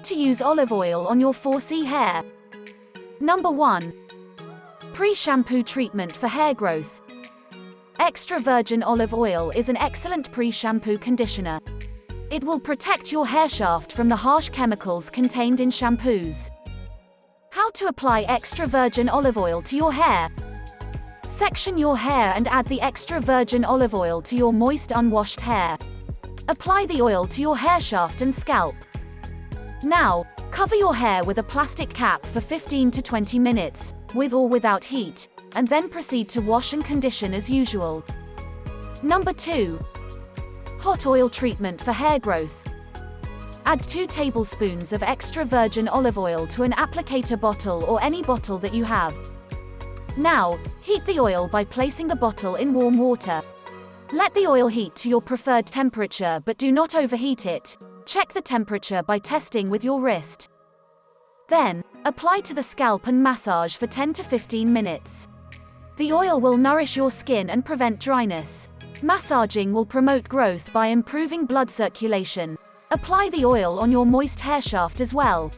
to use olive oil on your 4C hair. Number 1. Pre-shampoo treatment for hair growth. Extra virgin olive oil is an excellent pre-shampoo conditioner. It will protect your hair shaft from the harsh chemicals contained in shampoos. How to apply extra virgin olive oil to your hair. Section your hair and add the extra virgin olive oil to your moist, unwashed hair. Apply the oil to your hair shaft and scalp. Now, cover your hair with a plastic cap for 15 to 20 minutes, with or without heat, and then proceed to wash and condition as usual. Number 2. Hot oil treatment for hair growth. Add 2 tablespoons of extra virgin olive oil to an applicator bottle or any bottle that you have. Now, heat the oil by placing the bottle in warm water. Let the oil heat to your preferred temperature, but do not overheat it. Check the temperature by testing with your wrist. Then, apply to the scalp and massage for 10 to 15 minutes. The oil will nourish your skin and prevent dryness. Massaging will promote growth by improving blood circulation. Apply the oil on your moist hair shaft as well.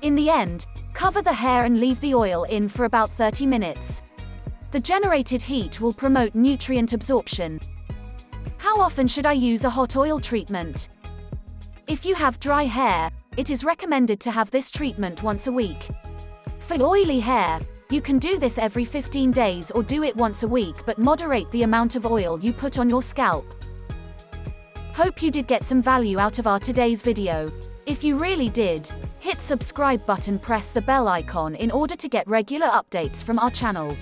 In the end, cover the hair and leave the oil in for about 30 minutes. The generated heat will promote nutrient absorption. How often should I use a hot oil treatment? If you have dry hair, it is recommended to have this treatment once a week. For oily hair, you can do this every 15 days or do it once a week, but moderate the amount of oil you put on your scalp. Hope you did get some value out of our today's video. If you really did, hit subscribe button, press the bell icon in order to get regular updates from our channel.